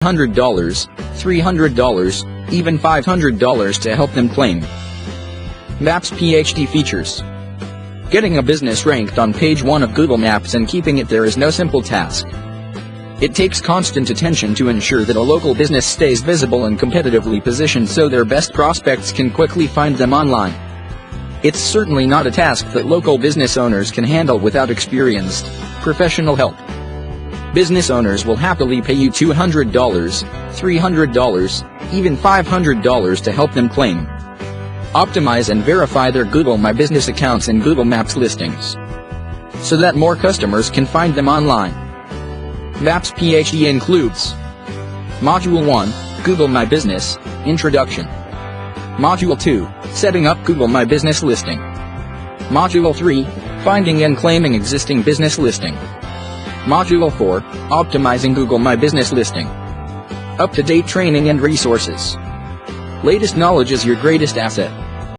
$100, $300, even $500 to help them claim. Maps PhD features. Getting a business ranked on page 1 of Google Maps and keeping it there is no simple task. It takes constant attention to ensure that a local business stays visible and competitively positioned so their best prospects can quickly find them online. It's certainly not a task that local business owners can handle without experienced, professional help. Business owners will happily pay you $200, $300, even $500 to help them claim, optimize and verify their Google My Business accounts and Google Maps listings, so that more customers can find them online. Maps PhD includes Module 1, Google My Business, Introduction. Module 2, Setting up Google My Business listing. Module 3, Finding and claiming existing business listing. Module 4, Optimizing Google My Business listing. Up-to-date training and resources. Latest knowledge is your greatest asset.